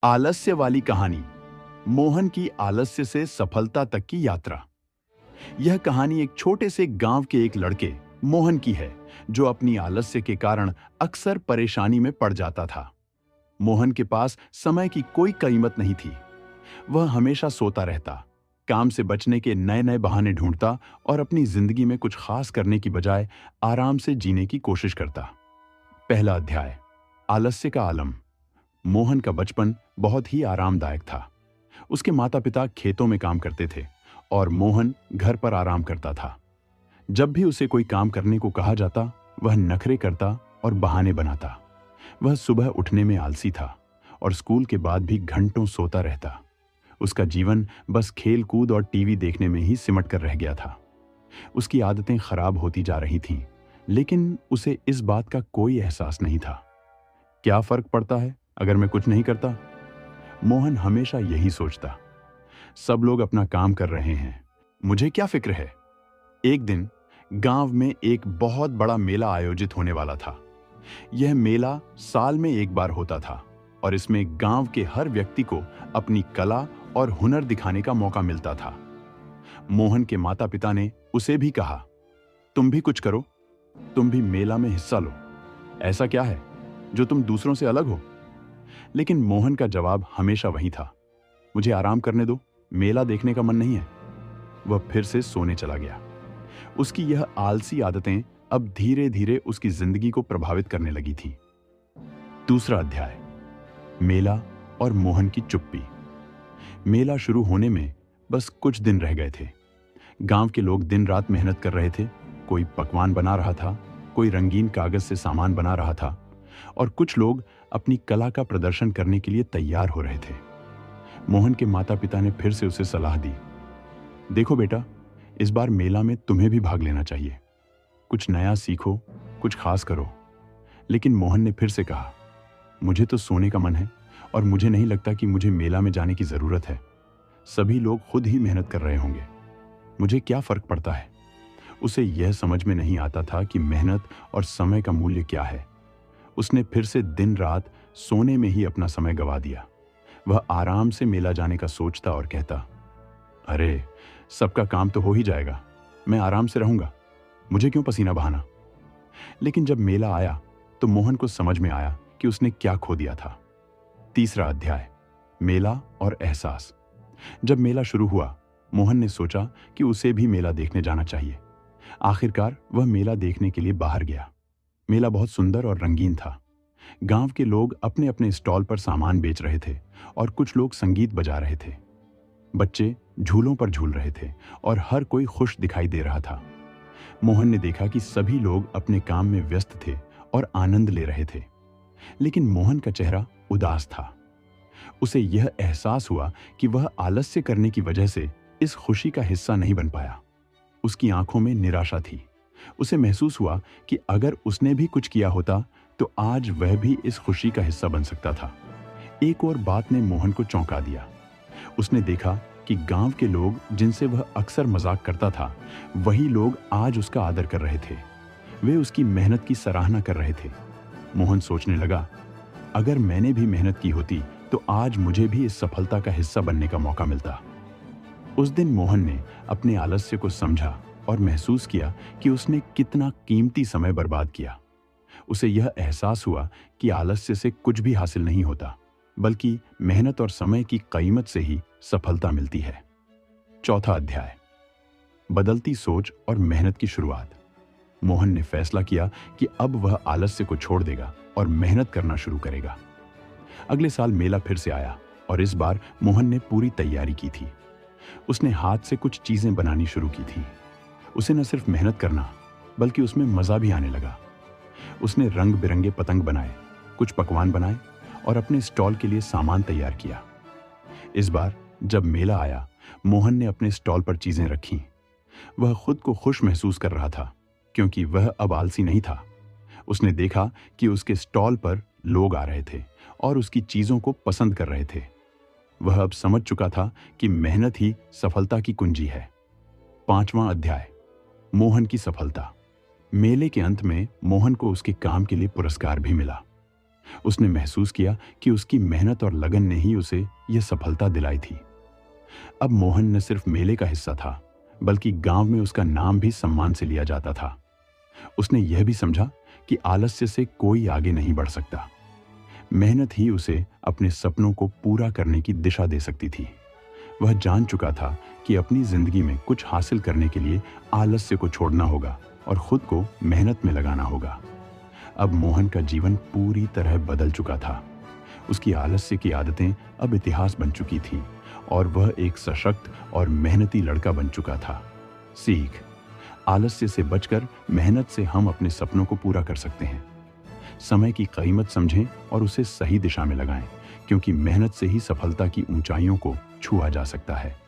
आलस्य वाली कहानी। मोहन की आलस्य से सफलता तक की यात्रा। यह कहानी एक छोटे से गांव के एक लड़के मोहन की है, जो अपनी आलस्य के कारण अक्सर परेशानी में पड़ जाता था। मोहन के पास समय की कोई कीमत नहीं थी। वह हमेशा सोता रहता, काम से बचने के नए नए बहाने ढूंढता और अपनी जिंदगी में कुछ खास करने की बजाय आराम से जीने की कोशिश करता। पहला अध्याय, आलस्य का आलम। मोहन का बचपन बहुत ही आरामदायक था। उसके माता पिता खेतों में काम करते थे और मोहन घर पर आराम करता था। जब भी उसे कोई काम करने को कहा जाता, वह नखरे करता और बहाने बनाता। वह सुबह उठने में आलसी था और स्कूल के बाद भी घंटों सोता रहता। उसका जीवन बस खेल कूद और टीवी देखने में ही सिमट कर रह गया था। उसकी आदतें खराब होती जा रही थीं, लेकिन उसे इस बात का कोई एहसास नहीं था। क्या फर्क पड़ता है अगर मैं कुछ नहीं करता? मोहन हमेशा यही सोचता। सब लोग अपना काम कर रहे हैं, मुझे क्या फिक्र है। एक दिन गांव में एक बहुत बड़ा मेला आयोजित होने वाला था। यह मेला साल में एक बार होता था और इसमें गांव के हर व्यक्ति को अपनी कला और हुनर दिखाने का मौका मिलता था। मोहन के माता पिता ने उसे भी कहा, तुम भी कुछ करो, तुम भी मेला में हिस्सा लो। ऐसा क्या है जो तुम दूसरों से अलग हो? लेकिन मोहन का जवाब हमेशा वही था, मुझे आराम करने दो, मेला देखने का मन नहीं है। वह फिर से सोने चला गया। उसकी यह आलसी आदतें अब धीरे धीरे उसकी जिंदगी को प्रभावित करने लगी थी। दूसरा अध्याय, मेला और मोहन की चुप्पी। मेला शुरू होने में बस कुछ दिन रह गए थे। गांव के लोग दिन रात मेहनत कर रहे थे। कोई पकवान बना रहा था, कोई रंगीन कागज से सामान बना रहा था और कुछ लोग अपनी कला का प्रदर्शन करने के लिए तैयार हो रहे थे। मोहन के माता पिता ने फिर से उसे सलाह दी, देखो बेटा, इस बार मेला में तुम्हें भी भाग लेना चाहिए। कुछ नया सीखो, कुछ खास करो। लेकिन मोहन ने फिर से कहा, मुझे तो सोने का मन है और मुझे नहीं लगता कि मुझे मेला में जाने की जरूरत है। सभी लोग खुद ही मेहनत कर रहे होंगे, मुझे क्या फर्क पड़ता है। उसे यह समझ में नहीं आता था कि मेहनत और समय का मूल्य क्या है। उसने फिर से दिन रात सोने में ही अपना समय गवा दिया। वह आराम से मेला जाने का सोचता और कहता, अरे सबका काम तो हो ही जाएगा, मैं आराम से रहूंगा, मुझे क्यों पसीना बहाना। लेकिन जब मेला आया तो मोहन को समझ में आया कि उसने क्या खो दिया था। तीसरा अध्याय, मेला और एहसास। जब मेला शुरू हुआ, मोहन ने सोचा कि उसे भी मेला देखने जाना चाहिए। आखिरकार वह मेला देखने के लिए बाहर गया। मेला बहुत सुंदर और रंगीन था। गांव के लोग अपने अपने स्टॉल पर सामान बेच रहे थे और कुछ लोग संगीत बजा रहे थे। बच्चे झूलों पर झूल रहे थे और हर कोई खुश दिखाई दे रहा था। मोहन ने देखा कि सभी लोग अपने काम में व्यस्त थे और आनंद ले रहे थे, लेकिन मोहन का चेहरा उदास था। उसे यह एहसास हुआ कि वह आलस्य करने की वजह से इस खुशी का हिस्सा नहीं बन पाया। उसकी आंखों में निराशा थी। उसे महसूस हुआ कि अगर उसने भी कुछ किया होता तो आज वह भी इस खुशी का हिस्सा बन सकता था। एक और बात ने मोहन को चौंका दिया। उसने देखा कि गांव के लोग जिनसे वह अक्सर मजाक करता था, वही लोग आज उसका आदर कर रहे थे। वे उसकी मेहनत की सराहना कर रहे थे। मोहन सोचने लगा, अगर मैंने भी मेहनत की होती तो आज मुझे भी इस सफलता का हिस्सा बनने का मौका मिलता। उस दिन मोहन ने अपने आलस्य को समझा और महसूस किया कि उसने कितना कीमती समय बर्बाद किया। उसे यह एहसास हुआ कि आलस्य से कुछ भी हासिल नहीं होता, बल्कि मेहनत और समय की कीमत से ही सफलता मिलती है। चौथा अध्याय, बदलती सोच और मेहनत की शुरुआत। मोहन ने फैसला किया कि अब वह आलस्य को छोड़ देगा और मेहनत करना शुरू करेगा। अगले साल मेला फिर से आया और इस बार मोहन ने पूरी तैयारी की थी। उसने हाथ से कुछ चीजें बनानी शुरू की थी। उसे न सिर्फ मेहनत करना, बल्कि उसमें मजा भी आने लगा। उसने रंग बिरंगे पतंग बनाए, कुछ पकवान बनाए और अपने स्टॉल के लिए सामान तैयार किया। इस बार जब मेला आया, मोहन ने अपने स्टॉल पर चीजें रखीं। वह खुद को खुश महसूस कर रहा था, क्योंकि वह अब आलसी नहीं था। उसने देखा कि उसके स्टॉल पर लोग आ रहे थे और उसकी चीजों को पसंद कर रहे थे। वह अब समझ चुका था कि मेहनत ही सफलता की कुंजी है। पांचवां अध्याय, मोहन की सफलता। मेले के अंत में मोहन को उसके काम के लिए पुरस्कार भी मिला। उसने महसूस किया कि उसकी मेहनत और लगन ने ही उसे यह सफलता दिलाई थी। अब मोहन न सिर्फ मेले का हिस्सा था, बल्कि गांव में उसका नाम भी सम्मान से लिया जाता था। उसने यह भी समझा कि आलस्य से कोई आगे नहीं बढ़ सकता। मेहनत ही उसे अपने सपनों को पूरा करने की दिशा दे सकती थी। वह जान चुका था कि अपनी जिंदगी में कुछ हासिल करने के लिए आलस्य को छोड़ना होगा और खुद को मेहनत में लगाना होगा। अब मोहन का जीवन पूरी तरह बदल चुका था। उसकी आलस्य की आदतें अब इतिहास बन चुकी थीं और वह एक सशक्त और मेहनती लड़का बन चुका था। सीख: आलस्य से बचकर मेहनत से हम अपने सपनों को पूरा कर सकते हैं। समय की कीमत समझें और उसे सही दिशा में लगाएं, क्योंकि मेहनत से ही सफलता की ऊंचाइयों को छुआ जा सकता है।